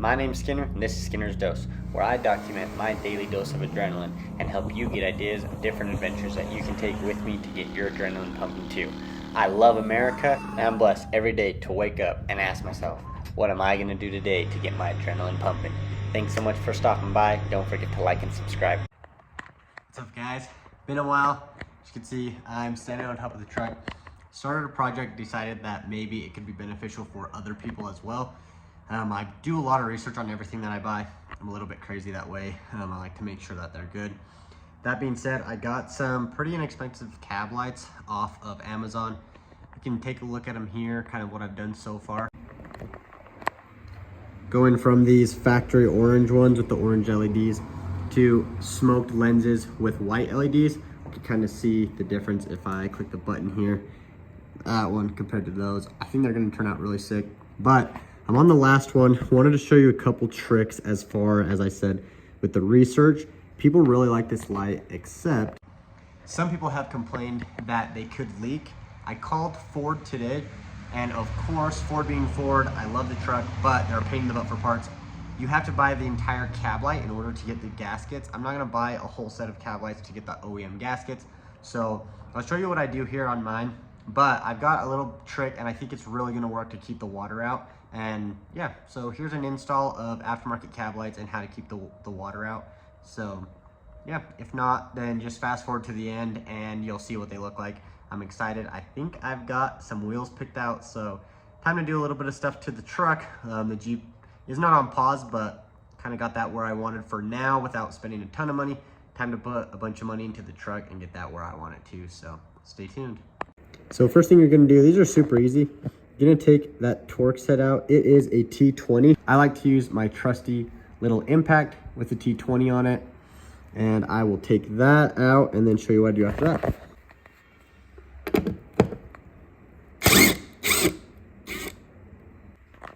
My name's Skinner, and this is Skinner's Dose, where I document my daily dose of adrenaline and help you get ideas of different adventures that you can take with me to get your adrenaline pumping too. I love America, and I'm blessed every day to wake up and ask myself, what am I going to do today to get my adrenaline pumping? Thanks so much for stopping by. Don't forget to like and subscribe. What's up, guys? Been a while. As you can see, I'm standing on top of the truck. Started a project, decided that maybe it could be beneficial for other people as well. I do a lot of research on everything that I buy. I'm a little bit crazy that way. I like to make sure that they're good. That being said, I got some pretty inexpensive cab lights off of Amazon. You can take a look at them here, kind of what I've done so far. Going from these factory orange ones with the orange LEDs to smoked lenses with white LEDs. You can kind of see the difference if I click the button here. That one compared to those. I think they're gonna turn out really sick. But I'm on the last one. Wanted to show you a couple tricks as far as I said with the research. People really like this light, except some people have complained that they could leak. I called Ford today, and of course, Ford being Ford, I love the truck, but they're a pain in the butt for parts. You have to buy the entire cab light in order to get the gaskets. I'm not gonna buy a whole set of cab lights to get the OEM gaskets. So I'll show you what I do here on mine, but I've got a little trick and I think it's really gonna work to keep the water out. And yeah, so here's an install of aftermarket cab lights and how to keep the water out. So yeah, if not, then just fast forward to the end and you'll see what they look like. I'm excited. I think I've got some wheels picked out, so time to do a little bit of stuff to the truck. The Jeep is not on pause, but kind of got that where I wanted for now without spending a ton of money. Time to put a bunch of money into the truck and get that where I want it to, so stay tuned. So first thing you're gonna do, these are super easy. You're gonna take that torque set out. It is a T20. I like to use my trusty little impact with the T20 on it. And I will take that out and then show you what I do after that.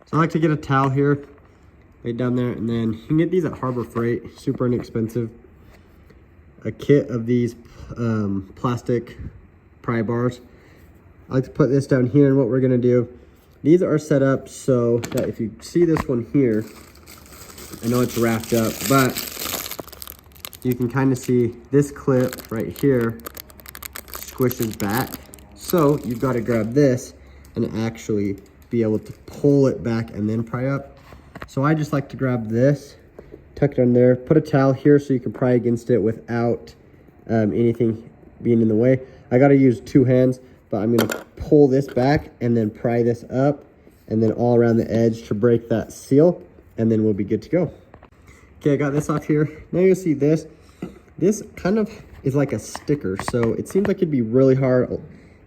So I like to get a towel here, lay it down there, and then you can get these at Harbor Freight, super inexpensive. A kit of these plastic pry bars. I like to put this down here, and what we're gonna do, these are set up so that if you see this one here, I know it's wrapped up, but you can kind of see this clip right here squishes back. So you've got to grab this and actually be able to pull it back and then pry up. So I just like to grab this, tuck it on there, put a towel here so you can pry against it without anything being in the way. I got to use two hands, but I'm going to pull this back and then pry this up and then all around the edge to break that seal, and then we'll be good to go. Okay, I got this off here. Now you'll see this. This kind of is like a sticker, so it seems like it'd be really hard.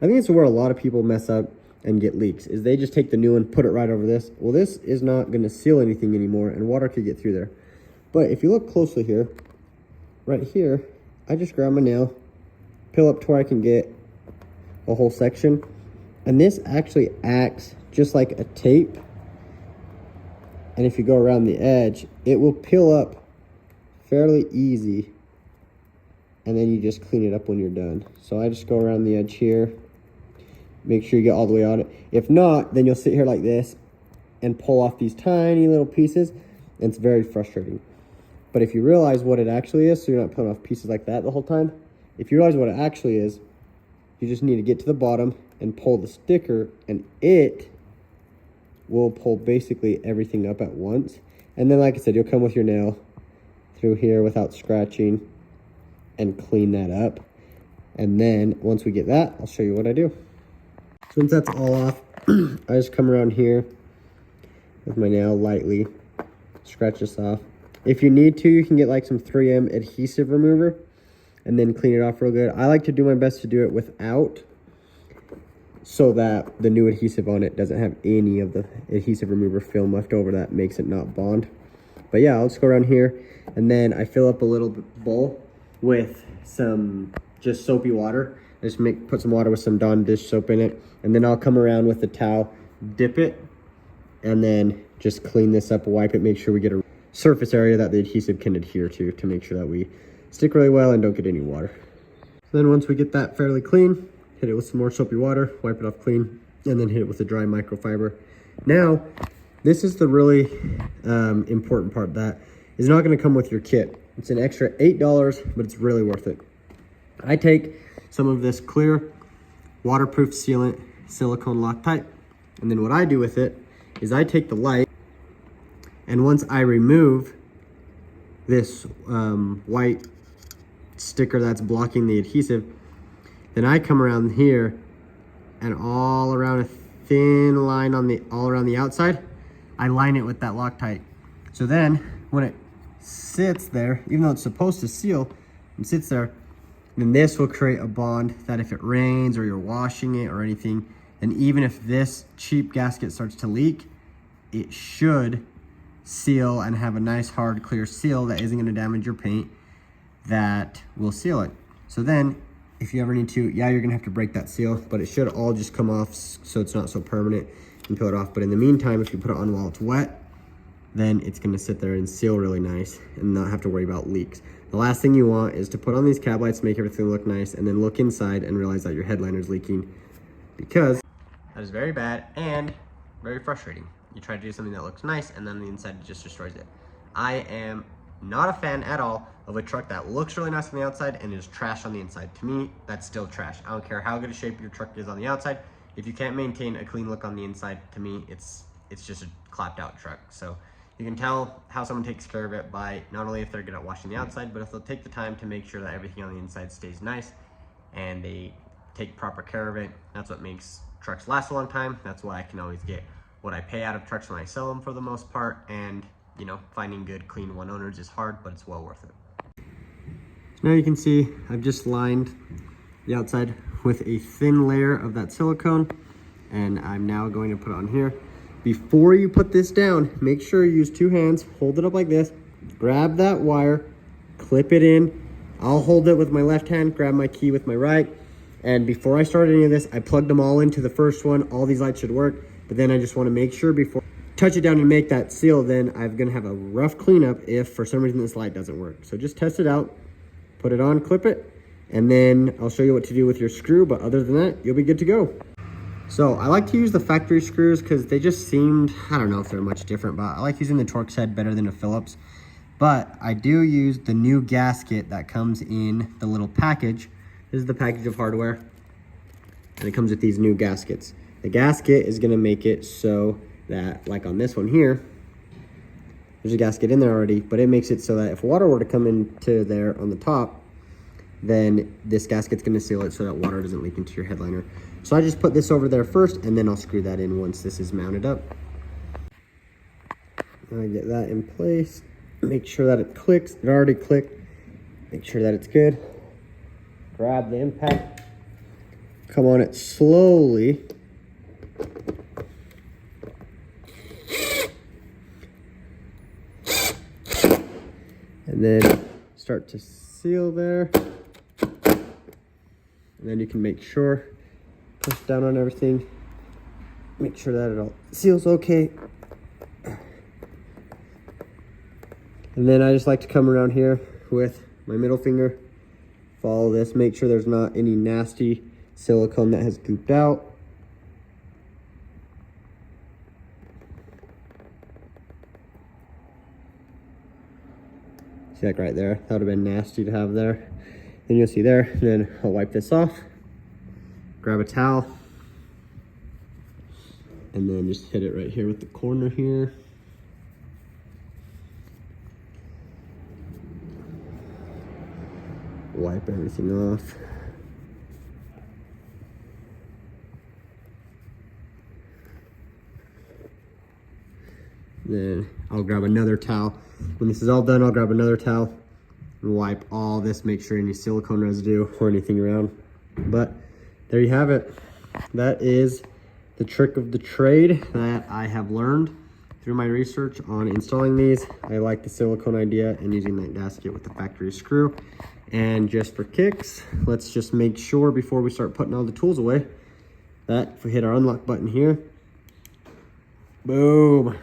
I think it's where a lot of people mess up and get leaks, is they just take the new one, put it right over this. Well, this is not gonna seal anything anymore, and water could get through there. But if you look closely here, right here, I just grab my nail, peel up to where I can get a whole section, and this actually acts just like a tape. And if you go around the edge, it will peel up fairly easy. And then you just clean it up when you're done. So I just go around the edge here. Make sure you get all the way on it. If not, then you'll sit here like this and pull off these tiny little pieces. And it's very frustrating. But if you realize what it actually is, so you're not pulling off pieces like that the whole time. If you realize what it actually is, you just need to get to the bottom and pull the sticker, and it will pull basically everything up at once. And then, like I said, you'll come with your nail through here without scratching and clean that up. And then once we get that, I'll show you what I do. Since that's all off, I just come around here with my nail lightly, scratch this off. If you need to, you can get like some 3M adhesive remover and then clean it off real good. I like to do my best to do it without, so that the new adhesive on it doesn't have any of the adhesive remover film left over that makes it not bond. But yeah, I'll just go around here, and then I fill up a little bowl with some just soapy water. I just put some water with some Dawn dish soap in it, and then I'll come around with the towel, dip it, and then just clean this up, wipe it, make sure we get a surface area that the adhesive can adhere to make sure that we stick really well and don't get any water. So then once we get that fairly clean, hit it with some more soapy water, wipe it off clean, and then hit it with a dry microfiber. Now, this is the really important part that is not going to come with your kit. It's an extra $8, but it's really worth it. I take some of this clear waterproof sealant silicone Loctite, and then what I do with it is I take the light, and once I remove this white sticker that's blocking the adhesive, then I come around here and all around a thin line on the all around the outside, I line it with that Loctite. So then when it sits there, even though it's supposed to seal and sits there, then this will create a bond that if it rains or you're washing it or anything, and even if this cheap gasket starts to leak, it should seal and have a nice hard clear seal that isn't going to damage your paint, that will seal it. So then if you ever need to, yeah, you're gonna have to break that seal, but it should all just come off so it's not so permanent and peel it off. But in the meantime, if you put it on while it's wet, then it's gonna sit there and seal really nice and not have to worry about leaks. The last thing you want is to put on these cab lights, make everything look nice, and then look inside and realize that your headliner is leaking, because that is very bad and very frustrating. You try to do something that looks nice and then the inside just destroys it. I am not a fan at all of a truck that looks really nice on the outside and is trash on the inside. To me, that's still trash. I don't care how good a shape your truck is on the outside. If you can't maintain a clean look on the inside, to me, it's just a clapped out truck. So you can tell how someone takes care of it by not only if they're good at washing the outside, but if they'll take the time to make sure that everything on the inside stays nice and they take proper care of it. That's what makes trucks last a long time. That's why I can always get what I pay out of trucks when I sell them for the most part. And you know, finding good, clean one owners is hard, but it's well worth it. So now you can see I've just lined the outside with a thin layer of that silicone, and I'm now going to put it on here. Before you put this down, make sure you use two hands, hold it up like this, grab that wire, clip it in. I'll hold it with my left hand, grab my key with my right. And before I start any of this, I plugged them all into the first one. All these lights should work, but then I just want to make sure before touch it down and make that seal, then I'm gonna have a rough cleanup if for some reason this light doesn't work. So just test it out, put it on, clip it, and then I'll show you what to do with your screw, but other than that, you'll be good to go. So I like to use the factory screws because they just seemed, I don't know if they're much different, but I like using the Torx head better than a Phillips. But I do use the new gasket that comes in the little package. This is the package of hardware, and it comes with these new gaskets. The gasket is gonna make it so that, like on this one here, there's a gasket in there already, but it makes it so that if water were to come into there on the top, then this gasket's gonna seal it so that water doesn't leak into your headliner. So I just put this over there first, and then I'll screw that in once this is mounted up. I get that in place, make sure that it clicks. It already clicked. Make sure that it's good. Grab the impact, come on it slowly. And then start to seal there. And then you can make sure, push down on everything, make sure that it all seals okay. And then I just like to come around here with my middle finger, follow this, make sure there's not any nasty silicone that has gooped out. See, like right there, that would have been nasty to have there. Then you'll see there, and then I'll wipe this off, grab a towel, and then just hit it right here with the corner here. Wipe everything off. Then I'll grab another towel. When this is all done, I'll grab another towel and wipe all this, make sure any silicone residue or anything around. But there you have it. That is the trick of the trade that I have learned through my research on installing these. I like the silicone idea and using that gasket with the factory screw. And just for kicks, let's just make sure before we start putting all the tools away that if we hit our unlock button here, boom,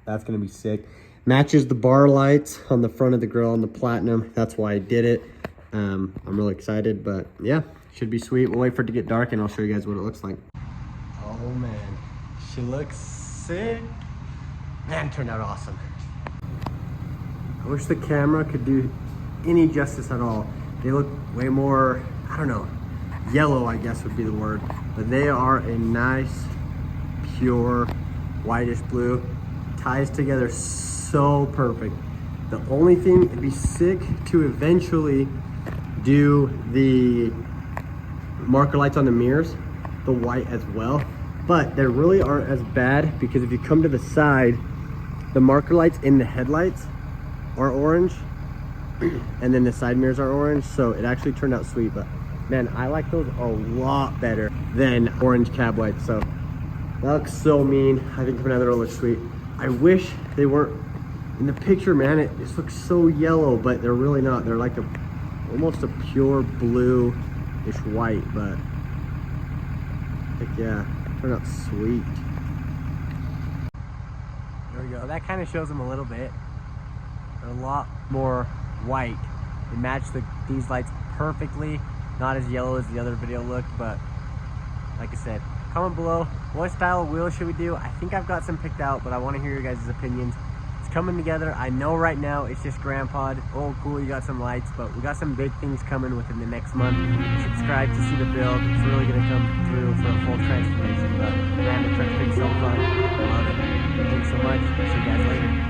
that's gonna be sick. Matches the bar lights on the front of the grill on the Platinum. That's why I did it. I'm really excited, but yeah, should be sweet. We'll wait for it to get dark and I'll show you guys what it looks like. Oh man, she looks sick. Man, it turned out awesome. I wish the camera could do any justice at all. They look way more, I don't know, yellow I guess would be the word, but they are a nice, pure, whitish blue. Ties together so perfect. The only thing, it'd be sick to eventually do the marker lights on the mirrors, the white as well, but they really aren't as bad because if you come to the side, the marker lights in the headlights are orange and then the side mirrors are orange, so it actually turned out sweet. But man, I like those a lot better than orange cab lights. So that looks so mean. I think coming out of there looks sweet. I wish they weren't in the picture, man. It just looks so yellow, but they're really not. They're like almost a pure blue-ish white, but heck yeah, turned out sweet. There we go. That kind of shows them a little bit. They're a lot more white. They match these lights perfectly. Not as yellow as the other video looked, but like I said, comment below what style of wheels should we do. I think I've got some picked out, but I want to hear your guys' opinions. It's coming together. I know right now it's just grandpa. Oh cool, you got some lights, but we got some big things coming within the next month. Subscribe to see the build. It's really going to come through for a full transformation, but man, the truck's been so fun. I love it. Thanks so much. See you guys later.